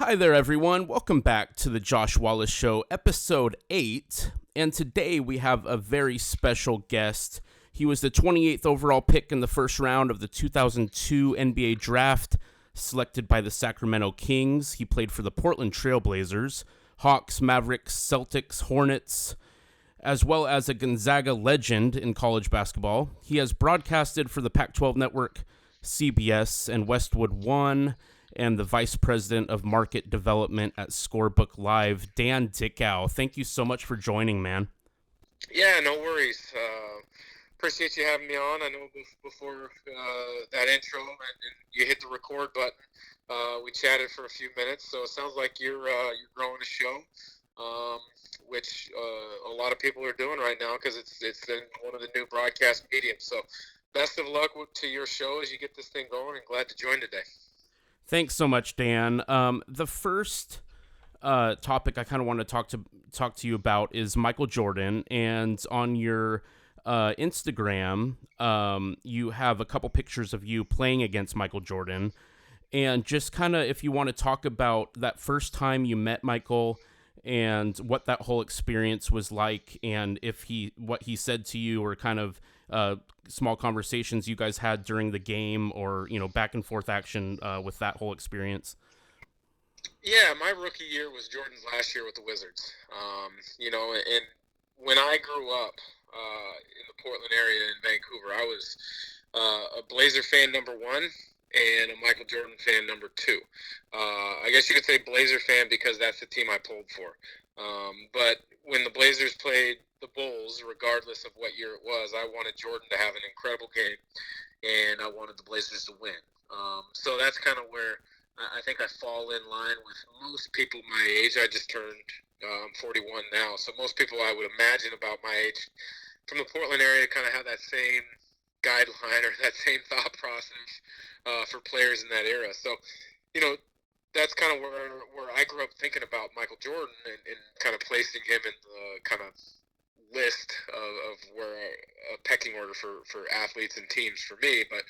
Hi there, everyone. Welcome back to the Josh Wallace Show, episode 8. And today we have a very special guest. He was the 28th overall pick in the first round of the 2002 NBA Draft, selected by the Sacramento Kings. He played for the Portland Trail Blazers, Hawks, Mavericks, Celtics, Hornets, as well as a Gonzaga legend in college basketball. He has broadcasted for the Pac-12 Network, CBS, and Westwood One, and the Vice President of Market Development at Scorebook Live, Dan Dickau. Thank you so much for joining, man. Yeah, no worries. Appreciate you having me on. I know before that intro and you hit the record button, we chatted for a few minutes. So it sounds like you're growing a show, which a lot of people are doing right now because it's in one of the new broadcast mediums. So best of luck to your show as you get this thing going, and glad to join today. Thanks so much, Dan. The first topic I kind of want to talk to you about is Michael Jordan, and on your Instagram, you have a couple pictures of you playing against Michael Jordan, and just kind of if you want to talk about that first time you met Michael and what that whole experience was like, and what he said to you, or kind of small conversations you guys had during the game, or back and forth action with that whole experience. Yeah, my rookie year was Jordan's last year with the Wizards. And when I grew up in the Portland area in Vancouver, I was a Blazer fan number one and a Michael Jordan fan number two. I guess you could say Blazer fan because that's the team I pulled for. But when the Blazers played the Bulls, regardless of what year it was, I wanted Jordan to have an incredible game, and I wanted the Blazers to win. So that's kind of where I think I fall in line with most people my age. I just turned 41 now, so most people I would imagine about my age from the Portland area kind of have that same guideline or that same thought process for players in that era. So, that's kind of where I grew up thinking about Michael Jordan and kind of placing him in the kind of list of where a pecking order for athletes and teams for me. But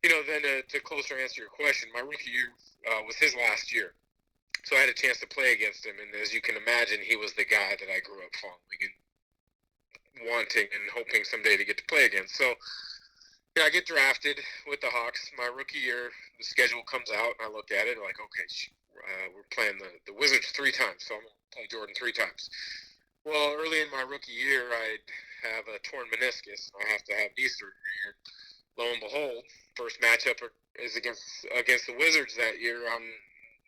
then to closer answer your question, my rookie year was his last year. So I had a chance to play against him. And as you can imagine, he was the guy that I grew up following and wanting and hoping someday to get to play against. So, I get drafted with the Hawks. My rookie year, the schedule comes out, and I look at it like, okay, we're playing the Wizards 3 times, so I'm going to play Jordan 3 times. Well, early in my rookie year, I have a torn meniscus. I have to have knee surgery. And lo and behold, first matchup is against the Wizards that year. I'm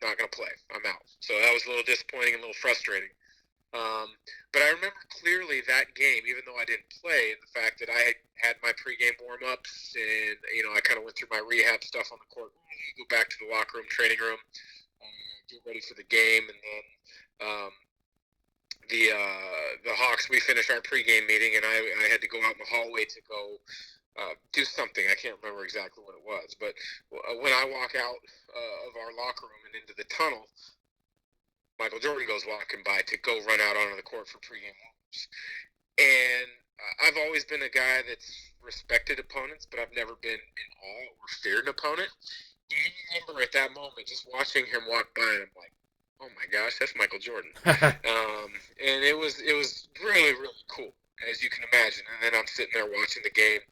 not going to play. I'm out. So that was a little disappointing and a little frustrating. But I remember clearly that game, even though I didn't play, and the fact that I had my pregame warm-ups and, I kind of went through my rehab stuff on the court, go back to the locker room, training room, get ready for the game, and then the Hawks, we finished our pregame meeting, and I had to go out in the hallway to go do something. I can't remember exactly what it was, but when I walk out of our locker room and into the tunnel, Michael Jordan goes walking by to go run out onto the court for pregame warm-ups. And I've always been a guy that's respected opponents, but I've never been in awe or feared an opponent. Do you remember at that moment just watching him walk by, and I'm like, oh my gosh, that's Michael Jordan. And it was really, really cool, as you can imagine. And then I'm sitting there watching the game,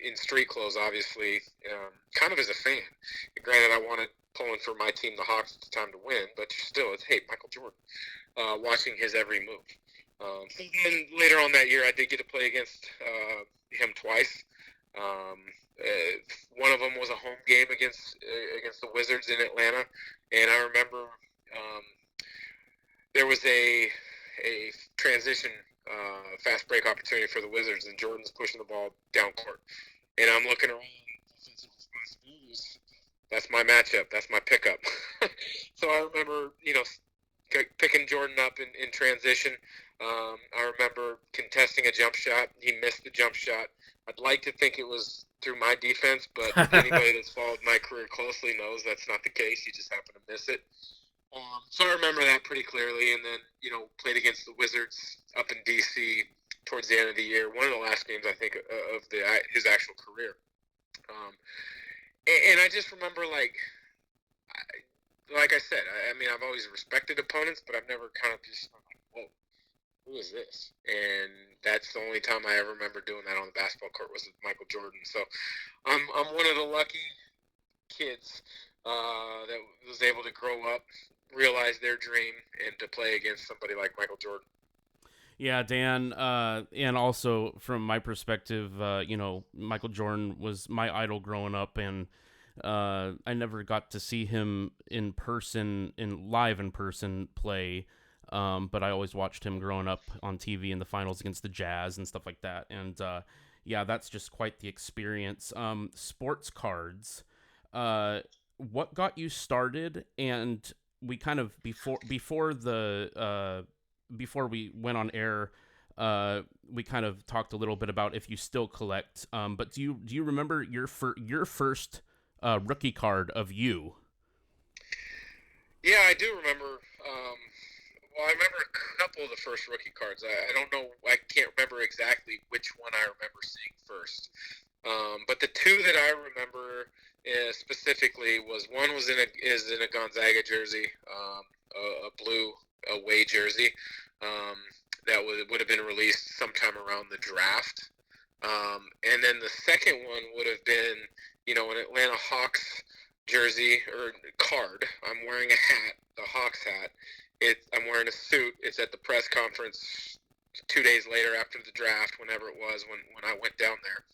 in street clothes, obviously, kind of as a fan. Granted, I wanted pulling for my team, the Hawks, at the time to win, but still, it's, hey, Michael Jordan, watching his every move. So then later on that year, I did get to play against him twice. One of them was a home game against the Wizards in Atlanta, and I remember there was a transition fast break opportunity for the Wizards, and Jordan's pushing the ball down court, and I'm looking around defensive responsibilities. That's my matchup. That's my pickup. So I remember, picking Jordan up in transition. I remember contesting a jump shot. He missed the jump shot. I'd like to think it was through my defense, but anybody that's followed my career closely knows that's not the case. You just happen to miss it. So I remember that pretty clearly, and then, played against the Wizards up in D.C. towards the end of the year. One of the last games, I think, of his actual career. And I just remember, like I said, I mean, I've always respected opponents, but I've never kind of just like, whoa, who is this? And that's the only time I ever remember doing that on the basketball court was with Michael Jordan. So I'm one of the lucky kids that was able to grow up, realize their dream, and to play against somebody like Michael Jordan. Yeah, Dan, and also from my perspective, Michael Jordan was my idol growing up, and I never got to see him live in person play, but I always watched him growing up on TV in the finals against the Jazz and stuff like that, and yeah, that's just quite the experience. Sports cards, what got you started? And we kind of before we went on air, we kind of talked a little bit about if you still collect. But do you remember your first rookie card of you? Yeah, I do remember. Well, I remember a couple of the first rookie cards. I don't know. I can't remember exactly which one I remember seeing first. But the two that I remember specifically was one was in a Gonzaga jersey, a blue away jersey that would have been released sometime around the draft. And then the second one would have been, an Atlanta Hawks jersey or card. I'm wearing a hat, the Hawks hat. I'm wearing a suit. It's at the press conference 2 days later after the draft, whenever it was, when I went down there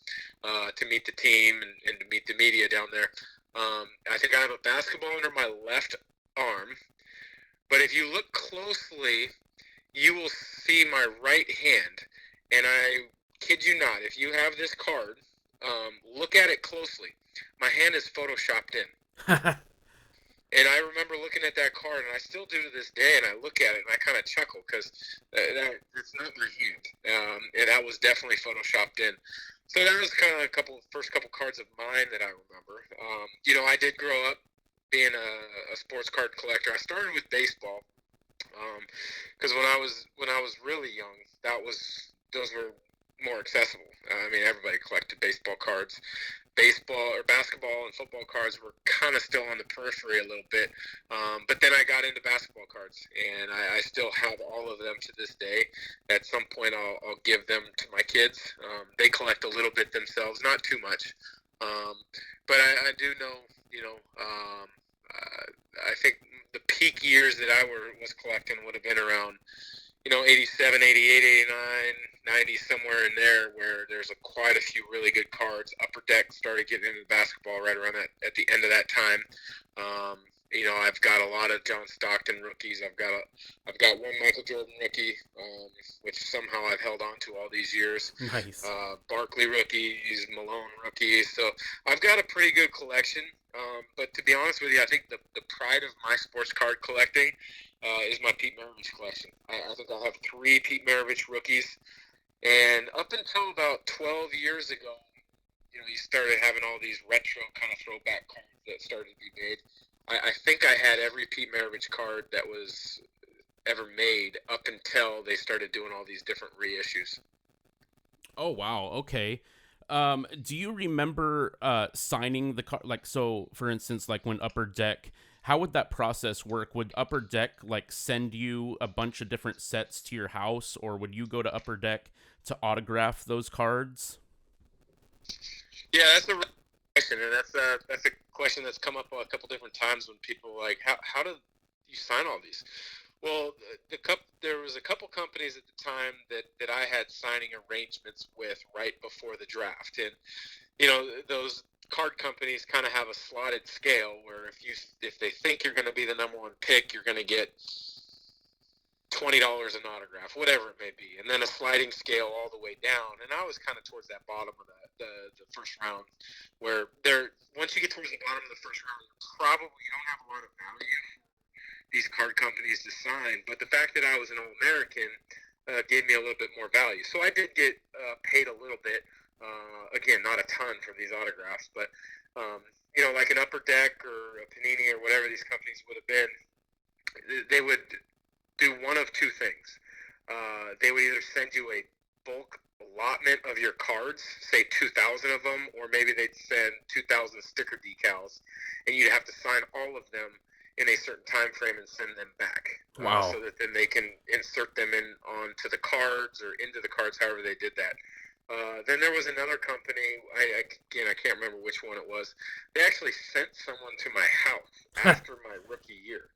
to meet the team and to meet the media down there. I think I have a basketball under my left arm, but if you look closely, you will see my right hand, and I kid you not, if you have this card, look at it closely. My hand is photoshopped in. And I remember looking at that card, and I still do to this day, and I look at it, and I kind of chuckle, because it's not my hand. And that was definitely photoshopped in. So that was kind of first couple cards of mine that I remember. I did grow up being a sports card collector. I started with baseball, because when I was really young, those were more accessible. I mean, everybody collected baseball cards. Baseball or basketball and football cards were kind of still on the periphery a little bit, but then I got into basketball cards, and I still have all of them to this day. At some point, I'll give them to my kids. They collect a little bit themselves, not too much, but I do know, I think the peak years that I was collecting would have been around 87, 88, 89, 90, somewhere in there, where there's quite a few really good cards. Upper Deck started getting into basketball right around at the end of that time. I've got a lot of John Stockton rookies. I've got one Michael Jordan rookie, which somehow I've held on to all these years. Nice. Barkley rookies, Malone rookies. So I've got a pretty good collection. But to be honest with you, I think the pride of my sports card collecting is my Pete Maravich collection. I think I have 3 Pete Maravich rookies. And up until about 12 years ago, you started having all these retro kind of throwback cards that started to be made. I think I had every Pete Maravich card that was ever made up until they started doing all these different reissues. Oh, wow. Okay. Do you remember signing the card? Like, so for instance, like when Upper Deck, how would that process work? Would Upper Deck like send you a bunch of different sets to your house, or would you go to Upper Deck to autograph those cards? Yeah, that's a question, and that's a question that's come up a couple different times when people are like, how do you sign all these? Well, there was a couple companies at the time that I had signing arrangements with right before the draft, and those card companies kind of have a slotted scale where if they think you're going to be the number one pick, you're going to get $20 an autograph, whatever it may be, and then a sliding scale all the way down. And I was kind of towards that bottom of the first round, where once you get towards the bottom of the first round, you don't have a lot of value for these card companies to sign. But the fact that I was an All-American gave me a little bit more value. So I did get paid a little bit. Again, not a ton from these autographs, but like an Upper Deck or a Panini or whatever these companies would have been, they would do one of two things. They would either send you a bulk allotment of your cards, say 2,000 of them, or maybe they'd send 2,000 sticker decals, and you'd have to sign all of them in a certain time frame and send them back, Wow. so that then they can insert them in onto the cards or into the cards, however they did that. Then there was another company. Again, I can't remember which one it was. They actually sent someone to my house after my rookie year.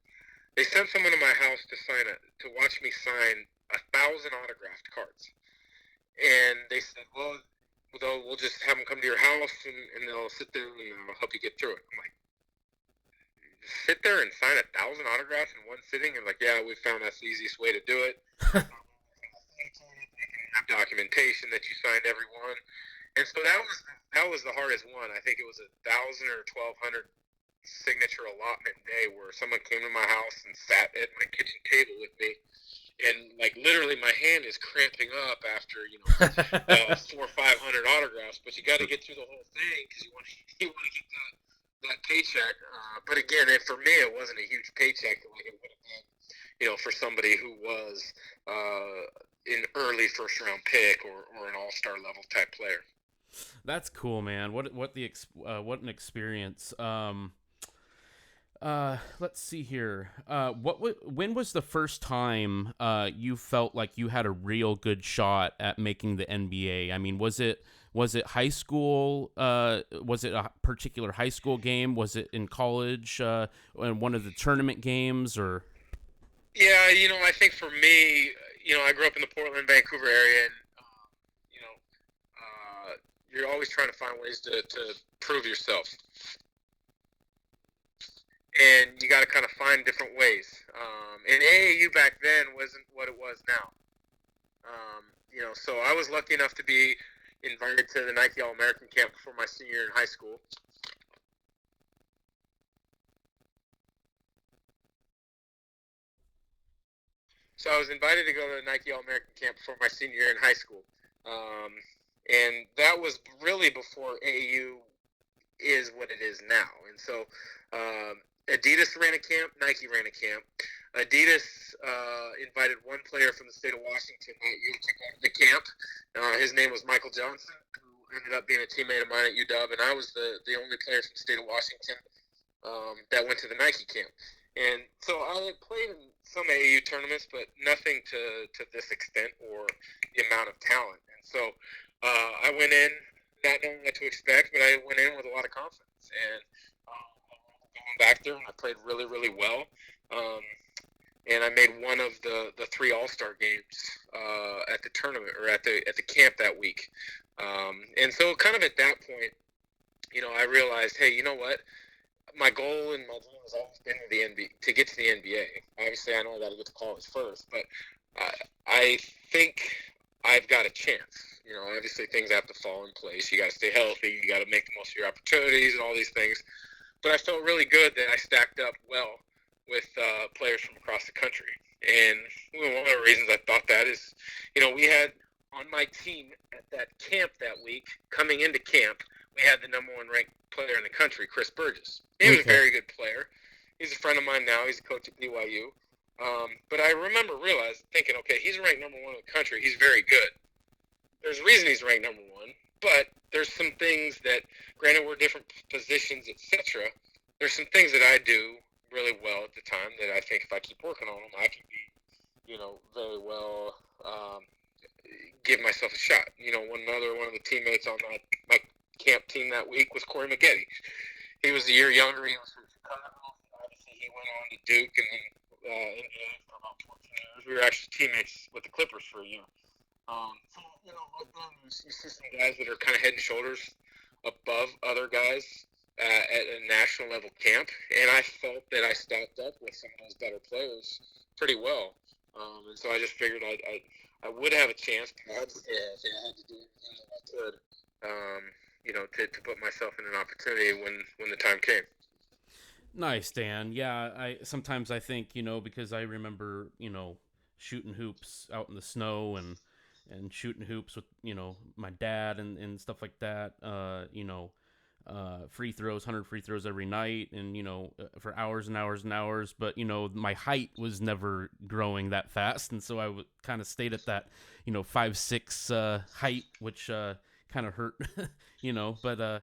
They sent someone to my house to watch me sign 1,000 autographed cards, and they said, "Well, we'll just have them come to your house and they'll sit there and they'll help you get through it." I'm like, sit there and sign 1,000 autographs in one sitting? And like, yeah, we found that's the easiest way to do it. Have documentation that you signed every one, and so that was the hardest one. I think it was 1,000 or 1,200 signature allotment day where someone came to my house and sat at my kitchen table with me, and like literally my hand is cramping up after 400 or 500 autographs, but you got to get through the whole thing because you want to get that paycheck. But again, for me, it wasn't a huge paycheck like it would have been, for somebody who was an early first round pick or an all-star level type player. That's cool, man. What an experience. Let's see here. When was the first time you felt like you had a real good shot at making the NBA? I mean, was it high school? Was it a particular high school game? Was it in college? In one of the tournament games, or? Yeah, I think for me, I grew up in the Portland, Vancouver area, and you're always trying to find ways to prove yourself, and you got to kind of find different ways. And AAU back then wasn't what it was now. So I was lucky enough to be invited to the Nike All-American camp before my senior year in high school. So I was invited to go to the Nike All-American camp before my senior year in high school. And that was really before AAU is what it is now. And so Adidas ran a camp, Nike ran a camp. Adidas invited one player from the state of Washington that year to go to the camp. His name was Michael Johnson, who ended up being a teammate of mine at UW, and I was the only player from the state of Washington that went to the Nike camp. And so I had played in some AAU tournaments, but nothing to this extent or the amount of talent. And so I went in not knowing what to expect, but I went in with a lot of confidence. And going back there, and I played really, really well. And I made one of the 3 All-Star games at the tournament or at the camp that week. And so kind of at that point, I realized, hey, you know what? My goal and my dream has always been to get to the NBA. Obviously, I know I got to get to college first, but I think I've got a chance. Obviously things have to fall in place. You got to stay healthy. You got to make the most of your opportunities and all these things. But I felt really good that I stacked up well with players from across the country. And one of the reasons I thought that is, we had on my team at that camp that week, coming into camp, we had the number 1 ranked player in the country, Chris Burgess. He was a very good player. He's a friend of mine now. He's a coach at BYU. But I remember thinking, okay, he's ranked number 1 in the country. He's very good. There's a reason he's ranked number 1, but there's some things that, granted we're different positions, etc., there's some things that I do really well at the time that I think if I keep working on them, I can be, very well, give myself a shot. One of the teammates on my camp team that week was Corey Maggette. He was a year younger. He was from Chicago. Obviously, he went on to Duke and then NBA for about 14 years. We were actually teammates with the Clippers for a year. So, you see some guys that are kind of head and shoulders above other guys at a national level camp, and I felt that I stacked up with some of those better players pretty well. And so I just figured I would have a chance, perhaps, if I had to do anything that I could, to put myself in an opportunity when the time came. Nice, Dan. Yeah, sometimes I think, because I remember, shooting hoops out in the snow and shooting hoops with, my dad and stuff like that. Free throws, 100 free throws every night, and for hours and hours and hours. But my height was never growing that fast, and so I kind of stayed at that 5'6" height, which kind of hurt, But